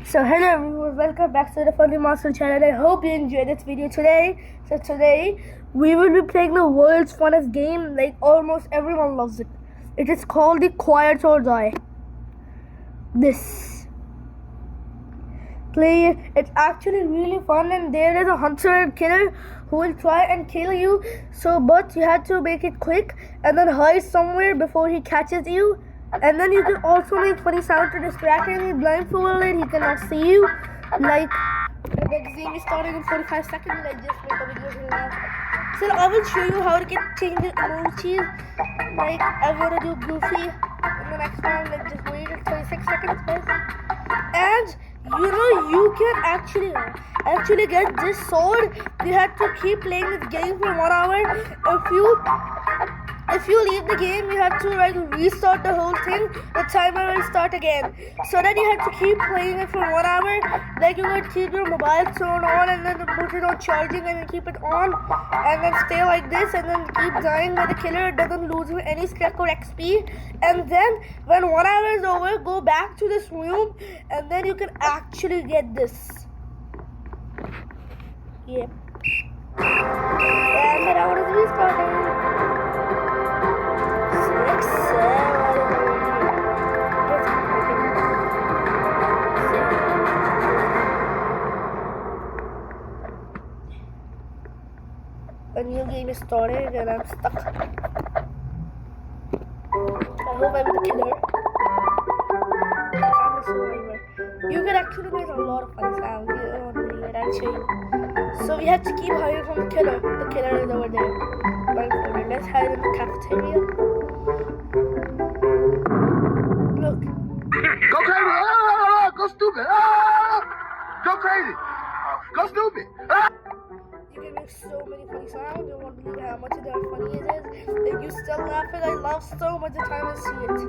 So hello everyone, welcome back to the Funny Monster channel. I hope you enjoyed this video today. So today we will be playing the world's funnest game, like almost everyone loves it. It is called the Quiet or Die. This play it's actually really fun, and there is a hunter and killer who will try and kill you. But you have to make it quick and then hide somewhere before he catches you. And then you can also make funny sound to distract him. He's blindfolded, he cannot see you. Like the game is starting in 45 seconds. I just make a video now. So I will show you how to change the emojis. Like I'm gonna do Goofy in the next one. Like just wait 26 seconds, guys. And you can actually get this sword. You have to keep playing this game for 1 hour. If you leave the game, you have to restart the whole thing. The timer will start again. So then you have to keep playing it for 1 hour. Like you would keep your mobile phone on and then put it on charging and then keep it on. And then stay like this and then keep dying by the killer. It doesn't lose you any spec or XP. And then when 1 hour is over, go back to this room and then you can actually get this. Yep. And the round is restarting. A new game is started and I'm stuck. I hope I'm the killer. I'm a survivor. You can actually make a lot of funny sounds. You don't believe it, I'll show you. So we have to keep hiding from the killer. The killer is over there. Blindfolded. Let's hide in the cafeteria. Look. Go crazy! Ah, go stupid! Ah, go crazy! Go stupid! Ah. You can make so many funny sounds. You won't believe how much of that funny it is. If you still laughing, I laugh so much the time I see it.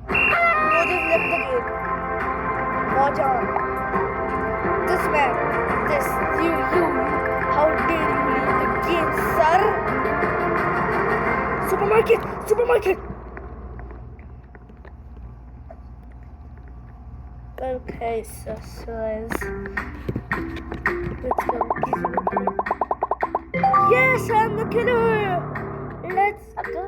You just left the game. Watch on. This man, you, how dare you leave the game, sir? Supermarket! Okay, so let's go. Yes, I'm the killer. Let's go.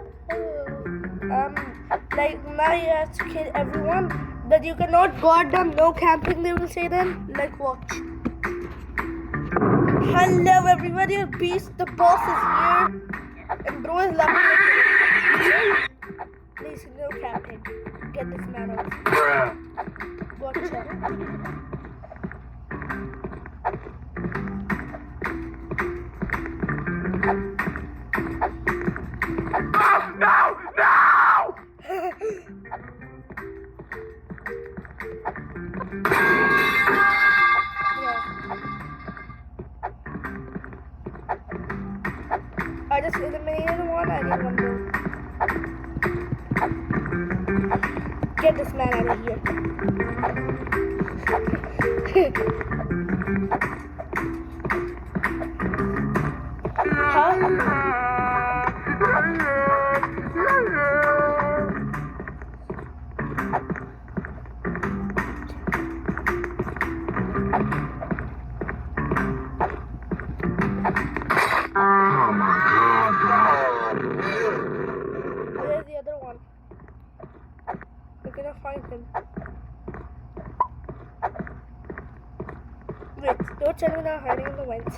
Now you have to kill everyone, but you cannot guard them. No camping, they will say then. Like watch. Hello, everybody. Beast, the boss is here, and bro is laughing. Please, no camping. Get this man out. Watch out. No! I just eliminated one. I need one more. Get this man out of here. Huh? Oh my God! Where's the other one? We're gonna find him. Wait, don't tell me they're hiding in the vents.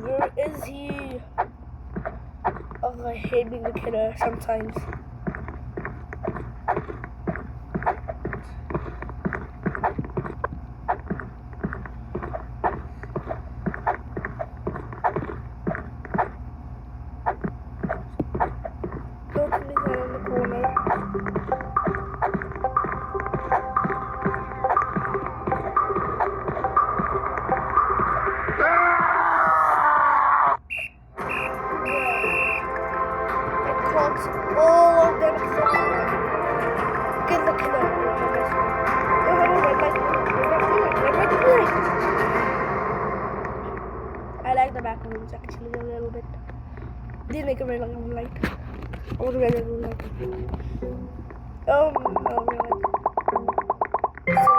Where is he? Oh, I hate being the killer sometimes. Don't leave her in the corner. Oh, What do I do like? Oh no, we're like. So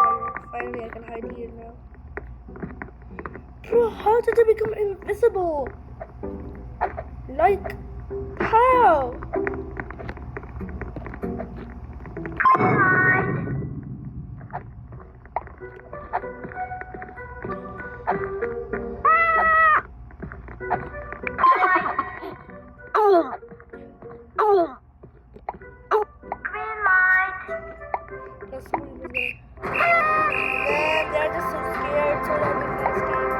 finally I can hide here now. Bro, how did I become invisible? Like, how? That's what he was gonna. Man, they're just so scared, so that they can escape.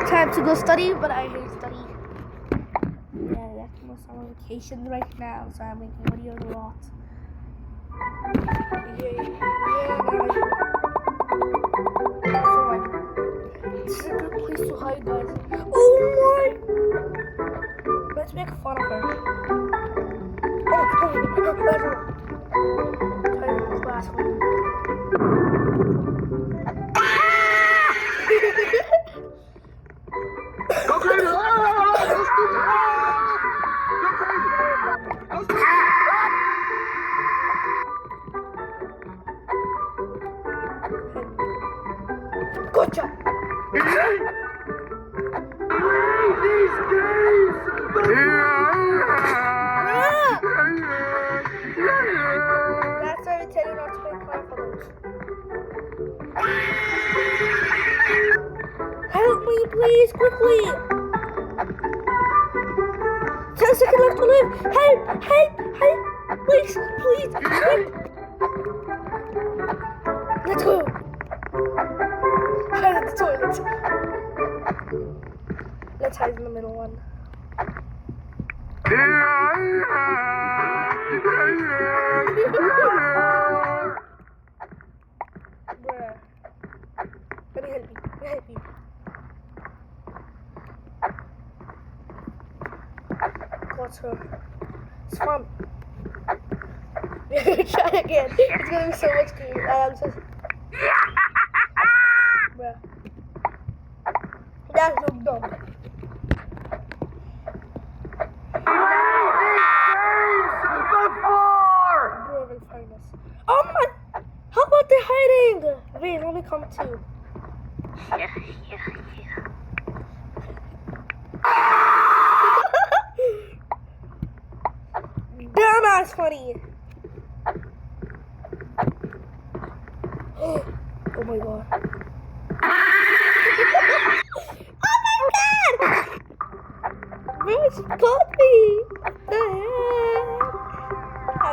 Time to go study, but I hate study. Yeah, that's my summer vacation right now, so I'm making videos a lot. This is a good place to hide, guys. Oh my! Let's make fun of her. Go crazy! Go stupid! Go crazy! Go stupid! Gotcha! These That's why we tell you not to make fun of others. Help me, please, quickly! 10 seconds left to live! Help! Help! Help! Please! Please! Help! Let's go! Hide at the toilet. Let's hide in the middle one. Bruh. Let me help you. Let me help you. What's her? It's fun. Try again. It's gonna be so much cooler. I'm so. Bruh. That's so dumb. Bro, they find us. Oh my! How about they hiding? Wait, only come two. Damn, that's funny. Oh my god. Oh my god! Bitch, caught me! What the heck?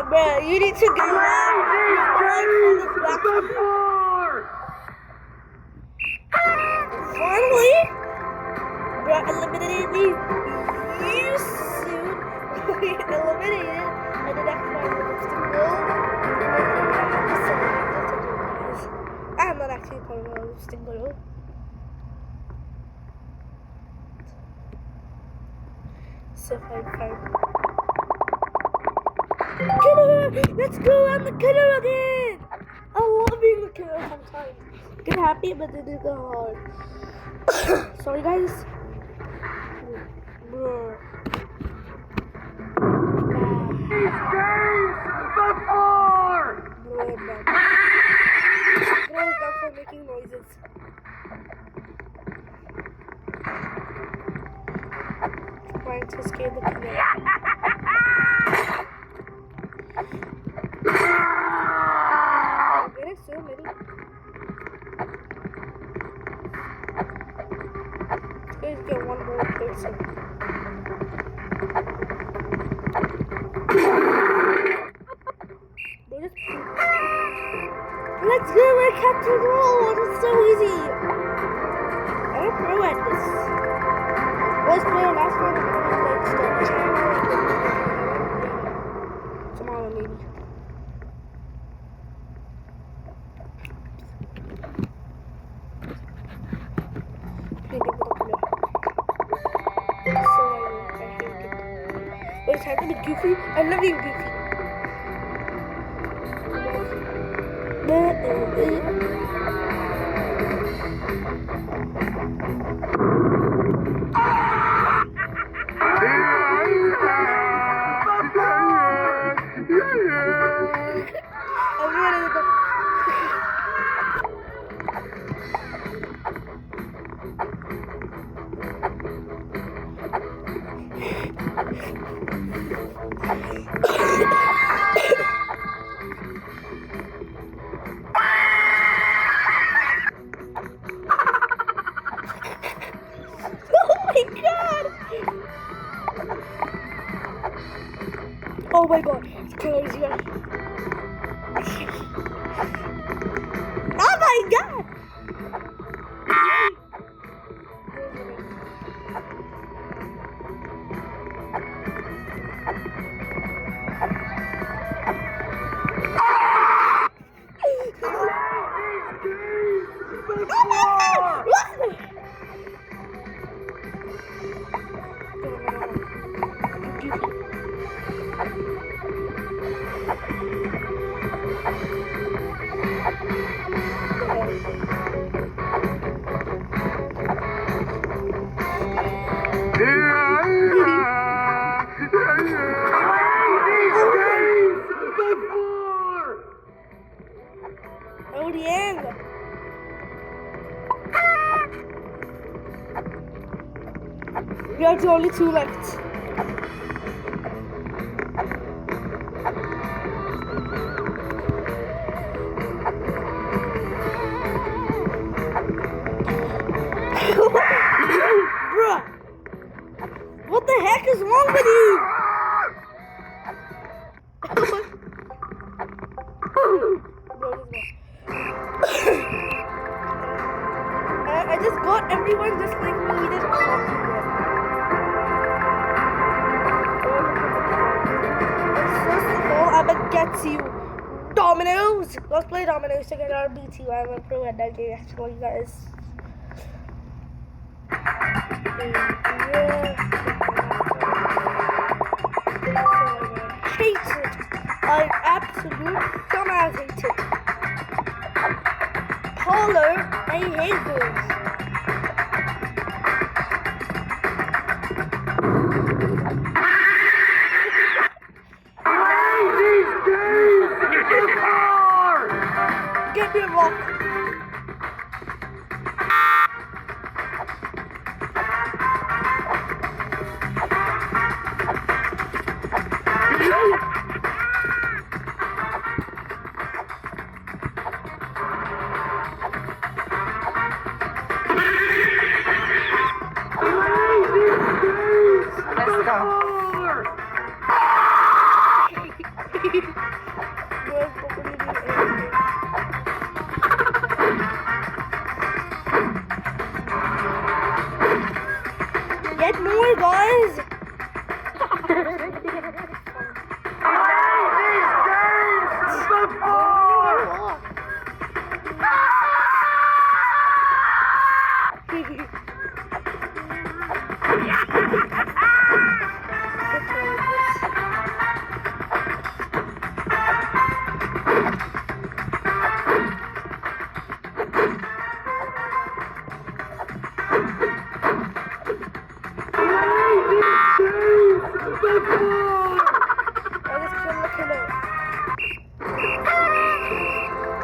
Bruh, you need to go out. Finally! Bruh, eliminated me. You soon. Eliminated. And then after my lipstick girl. I'm not actually part of a lipstick girl. So fine. Killer! Let's go! I'm the killer again! I love being the killer sometimes. Get happy, but it is go hard. Sorry, guys. Bro. Bro, stop for making noises. Trying to scare the killer. Get it soon, maybe. Let's get one more person. Let's go! I captured the world! It's so easy! I'm a pro at this. Let's play our last one and then like start the channel. Tomorrow, maybe. Wait, time to be goofy? I love being goofy. Oh my god, it's crazy. Oh my god! Oh, the end. We are the only two left. Bruh, what the heck is wrong with you? I just got everyone just like me. We just first of all, I'm gonna get you Dominoes. Let's play Dominoes together. I'll beat you. I'm a pro at that game, actually, guys. I hate it. I absolute dumbass hate it. Caller, I hate this. Get me a rock. Let's go. Get more, guys.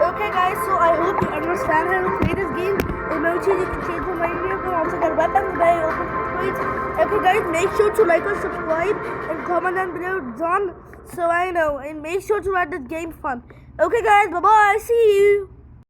Okay guys, so I hope you understand how to play this game. Emojis you can change from right here. You can also get weapons by open trades. Okay guys, make sure to like and subscribe and comment down below done so I know, and make sure to write this game fun. Okay guys, bye bye, see you.